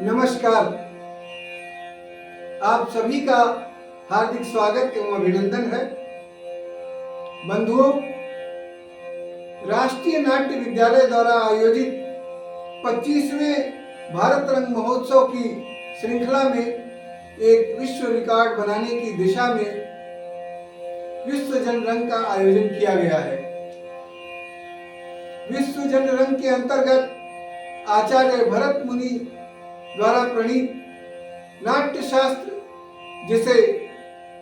नमस्कार। आप सभी का हार्दिक स्वागत एवं अभिनंदन है। बंधुओं, राष्ट्रीय नाट्य विद्यालय द्वारा आयोजित 25वें भारत रंग महोत्सव की श्रृंखला में एक विश्व रिकॉर्ड बनाने की दिशा में विश्व जन रंग का आयोजन किया गया है। विश्व जन रंग के अंतर्गत आचार्य भरत मुनि द्वारा प्रणीत नाट्य शास्त्र, जिसे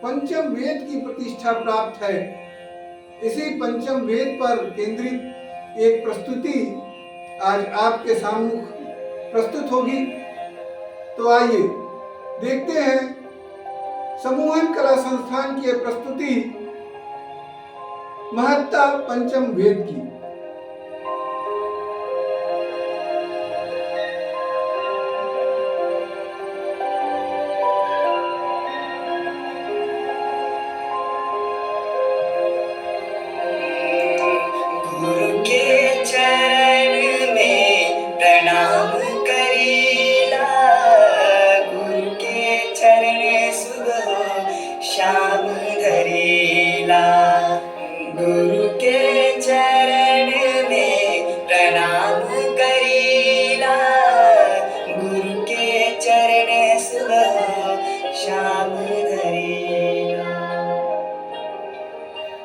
पंचम वेद की प्रतिष्ठा प्राप्त है, इसी पंचम वेद पर केंद्रित एक प्रस्तुति आज आपके सामने प्रस्तुत होगी। तो आइए देखते हैं समूहन कला संस्थान की प्रस्तुति महत्ता पंचम वेद की। गुरु के चरण में प्रणाम करीला, गुरु के चरण सुबह शाम धरीला।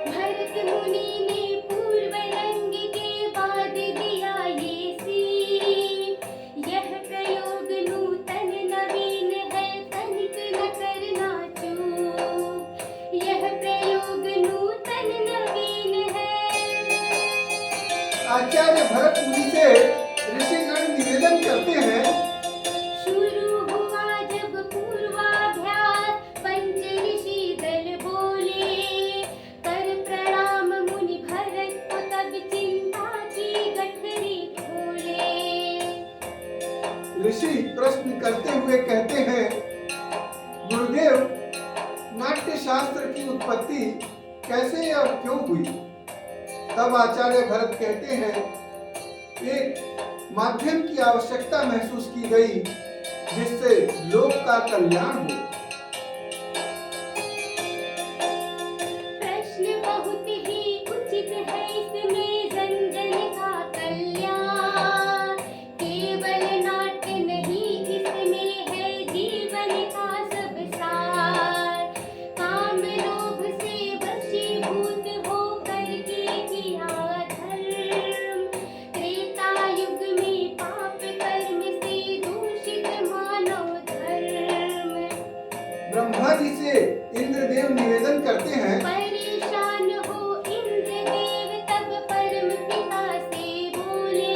भरत मुनि ने पूर्व रंग के बाद दिया ये सीख, यह प्रयोग नूतन नवीन है, तनिक न करना चूक, यह प्रयोग नूतन नवीन है। आचार्य भरत मुनि से ऋषिगण निवेदन करते हैं, शुरू हुआ जब पूर्वाभ्यास, पंच ऋषि दल बोले, कर प्रणाम मुनि भरत को, तब चिंता की गठरी खोले। ऋषि प्रश्न करते हुए कहते हैं, गुरुदेव, नाट्य शास्त्र की उत्पत्ति कैसे और क्यों हुई? तब आचार्य भरत कहते हैं, एक माध्यम की आवश्यकता महसूस की गई जिससे लोक का कल्याण हो। प्रश्न बहुत ही उचित है, इसमें जन जन का कल्याण, केवल नाट्य नहीं, इसमें है जीवन का सब सार। काम लोभ से वशीभूत होकर के किया धर्म, त्रेता युग में पाप कर्म से दूषित मानव धर्म। ब्रह्मा जी से इंद्रदेव निवेदन करते हैं, परेशान हो इंद्रदेव, तब परम पिता से बोले,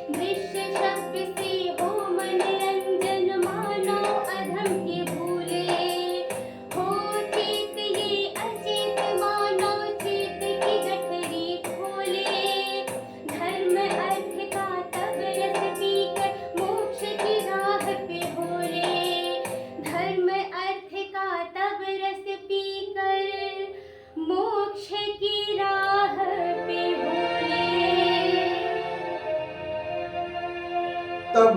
दृश्य शब्द से हो मनरंजन, मानो अधम के भूले, हो चेत ये अचेत, मानो चेत की गठरी खोले। धर्म अर्थ का तब रस पीकर, मोक्ष की राह पे भोले, धर्म अर्थ का तब रस पीकर, मोक्ष की राह पे भोले। तब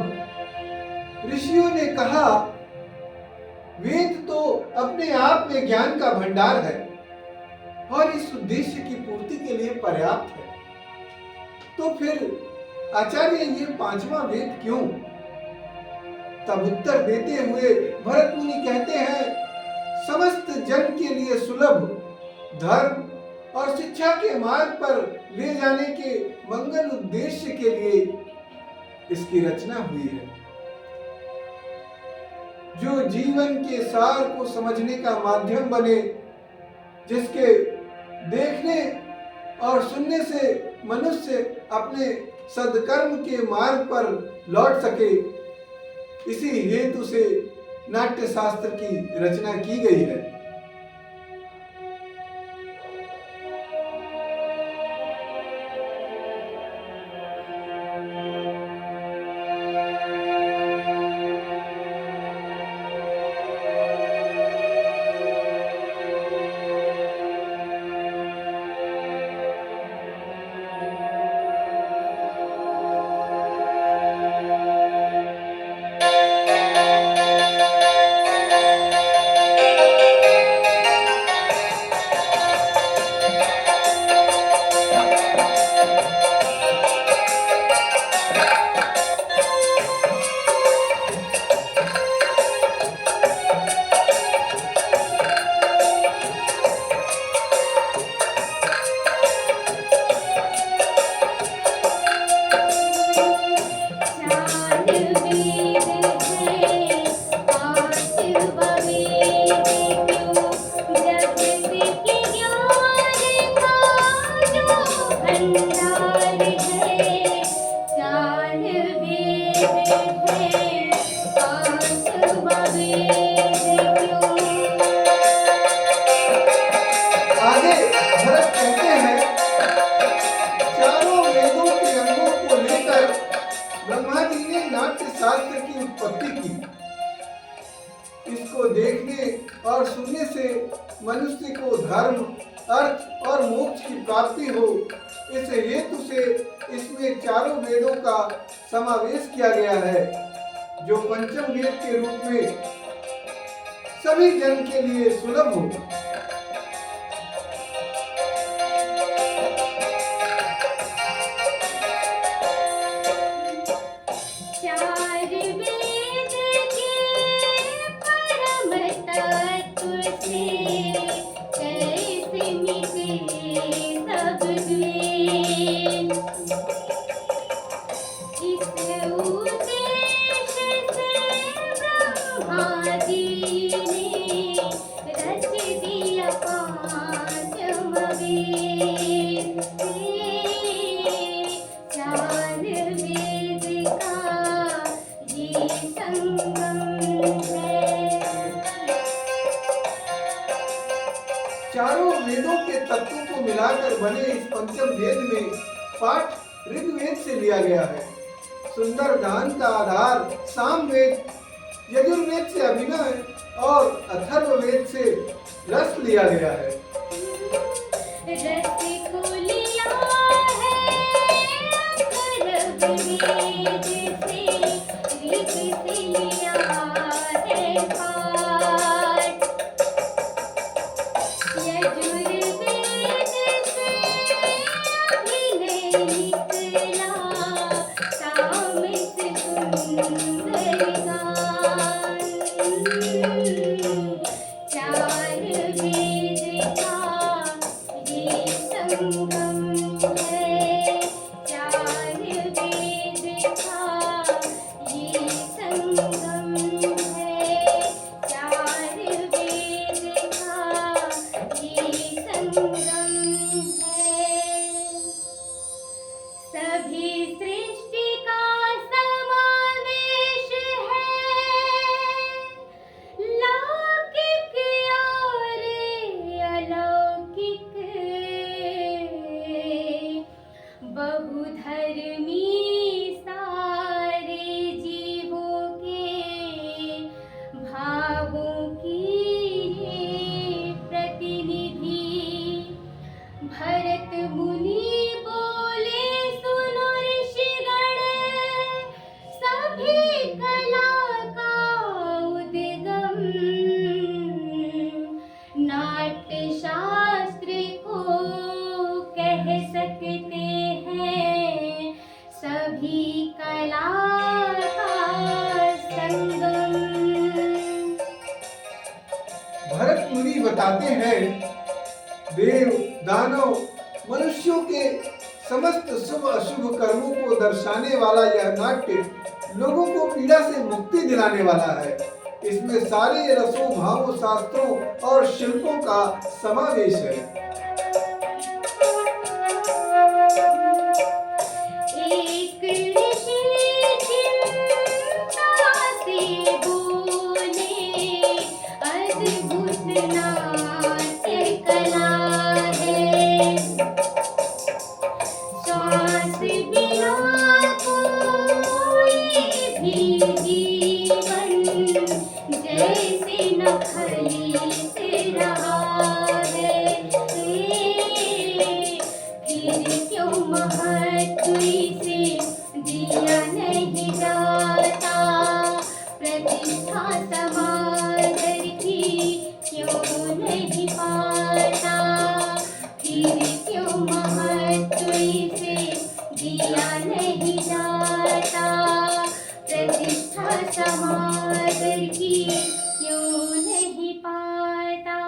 ऋषियों ने कहा, वेद तो अपने आप में ज्ञान का भंडार है और इस उद्देश्य की पूर्ति के लिए पर्याप्त है, तो फिर आचार्य ये पांचवा वेद क्यों? तब उत्तर देते हुए भरत मुनि कहते हैं, समस्त जन के लिए सुलभ धर्म और शिक्षा के मार्ग पर ले जाने के मंगल उद्देश्य के लिए इसकी रचना हुई है, जो जीवन के सार को समझने का माध्यम बने, जिसके देखने और सुनने से मनुष्य अपने सद्कर्म के मार्ग पर लौट सके। इसी हेतु से नाट्य शास्त्र की रचना की गई है। देखने और सुनने से मनुष्य को धर्म, अर्थ और मोक्ष की प्राप्ति हो, इस हेतु से इसमें चारों वेदों का समावेश किया गया है, जो पंचम वेद के रूप में सभी जन के लिए सुलभ हो। चार वेद के परम तत्व से कैसे मिटे सब द्वेष। इस उद्देश्य से ब्रह्मा जी ने रच दिया पांचम वेद। चार वेद का ये संगम है। चारों वेदों के तत्वों को मिलाकर बने इस पंचम वेद में पाठ ऋग्वेद से लिया गया है। सुंदर गान का आधार सामवेद, यजुर्वेद से अभिनय और अथर्ववेद से रस लिया गया है। रस को लिया है अथर्ववेद से, ऋग से लिया है पाठ। यजुर्वेद से अभिनय निकला, साम से सुंदर गान। चार वेद का ये संगम है। चार वेद का ये संगम है। चार वेद का ये संगम है। सभी सृष्टि का समावेश है। लौकिक और अलौकिक, बहुधर्मी सारे जीवों के भावों की ये प्रतिनिधि। भरत मुनि बोले सुनो ऋषिगण, सभी कला का उद्गम नाट्य शास्त्र को कह सकते हैं, सभी कला का संगम। भरत मुनि बताते हैं, देव, दानव, मनुष्यों के समस्त शुभ अशुभ कर्मों को दर्शाने वाला यह नाट्य लोगों को पीड़ा से मुक्ति दिलाने वाला है। इसमें सारे रसों, भावों, शास्त्रों और शिल्पों का समावेश है। एक ऋषि चिंता से बोले, अद्भुत नाट्य कला है। श्वास बिना कोई भी जीवन जैसे न फलित रहा है। फिर क्यों महत्व इसे दिया नहीं जाता, प्रतिष्ठा समादर की क्यों नहीं पाता। फिर क्यों महत्व इसे दिया नहीं जाता, प्रतिष्ठा समादर की क्यों नहीं पाता।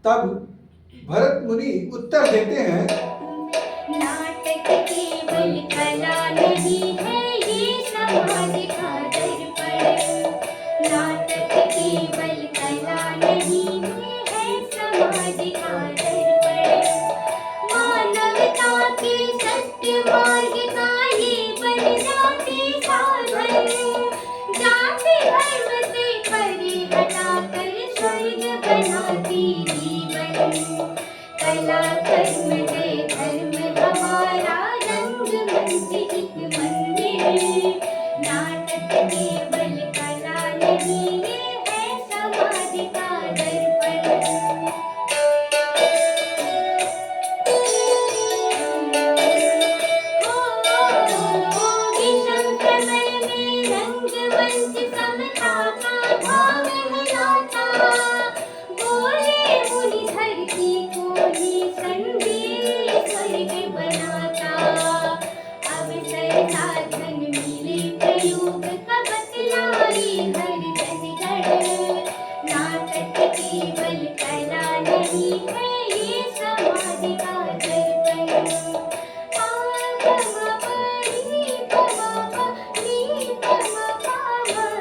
तब भरत मुनि उत्तर देते हैं, नाटक केवल कला नहीं है, ये समाज का दर्पण। नाटक केवल कला नहीं है, समाज का दर्पण। मानवता के सत्य मार्ग का ये बन जाते साधन। जाति धर्म से परे हटाकर स्वर्ग बनाती जीवन। कला कर्म है धर्म हमारा, रंगमंच एक मंदिर। नाटक केवल कला नहीं, ये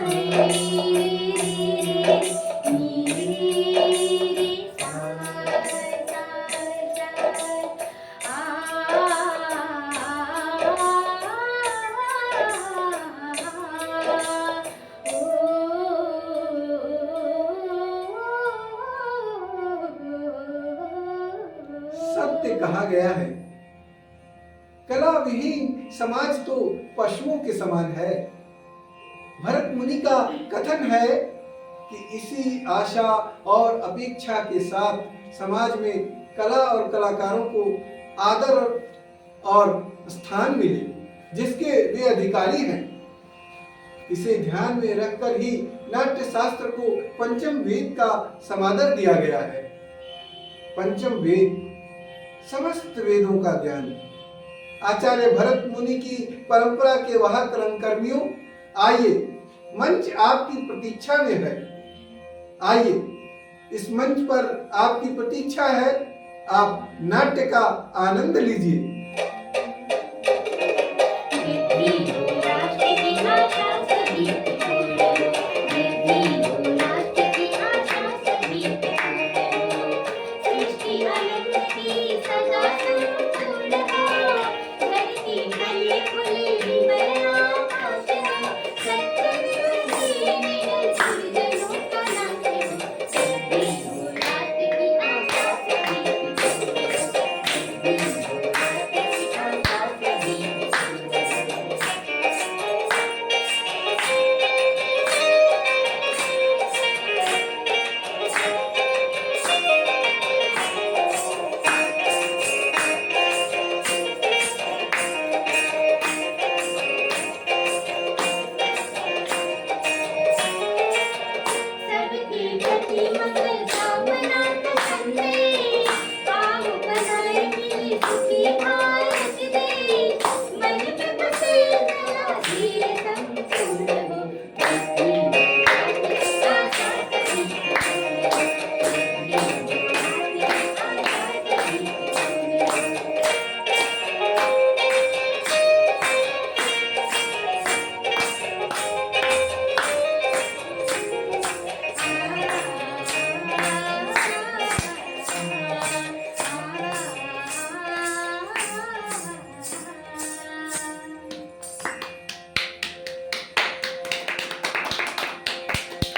रे नी रे सा सत्य कहा गया है, कला विहीन समाज तो पशुओं के समान है। भरत मुनि का कथन है कि इसी आशा और अपेक्षा के साथ समाज में कला और कलाकारों को आदर और स्थान मिले जिसके वे अधिकारी हैं। इसे ध्यान में रखकर ही नाट्य शास्त्र को पंचम वेद का समादर दिया गया है। पंचम वेद समस्त वेदों का ज्ञान। आचार्य भरत मुनि की परंपरा के वाहक रंगकर्मियों, आइए, मंच आपकी प्रतीक्षा में है। आइए, इस मंच पर आपकी प्रतीक्षा है, आप नाट्य का आनंद लीजिए।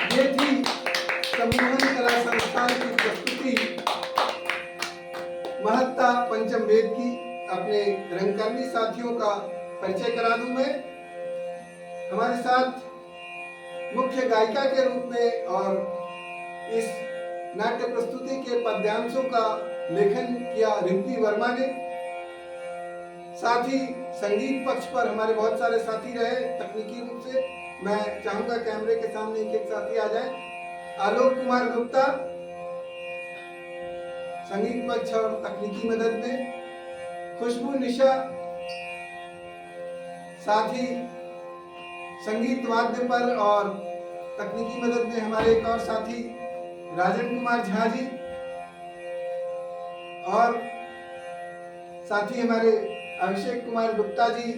ये थी सम्मोहन कला संस्थान की प्रस्तुति महत्ता पंचम वेद की। अपने रंगकर्मी साथियों का परिचय करा दूं मैं। हमारे साथ मुख्य गायिका के रूप में और इस नाट्य प्रस्तुति के पद्यांशों का लेखन किया रिंपी वर्मा ने। साथ ही संगीत पक्ष पर हमारे बहुत सारे साथी रहे तकनीकी रूप से। मैं चाहूंगा कैमरे के सामने एक एक साथी आ जाए। आलोक कुमार गुप्ता संगीत पक्ष और तकनीकी मदद में, खुशबू निशा, साथ ही संगीत वाद्य पर और तकनीकी मदद में हमारे एक और साथी राजन कुमार झा जी, और साथी हमारे अभिषेक कुमार गुप्ता जी,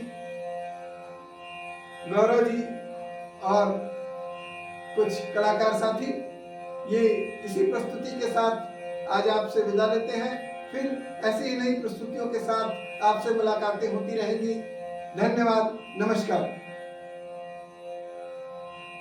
गौरव जी और कुछ कलाकार साथी। ये इसी प्रस्तुति के साथ आज आपसे विदा लेते हैं। फिर ऐसी ही नई प्रस्तुतियों के साथ आपसे मुलाकातें होती रहेंगी। धन्यवाद, नमस्कार।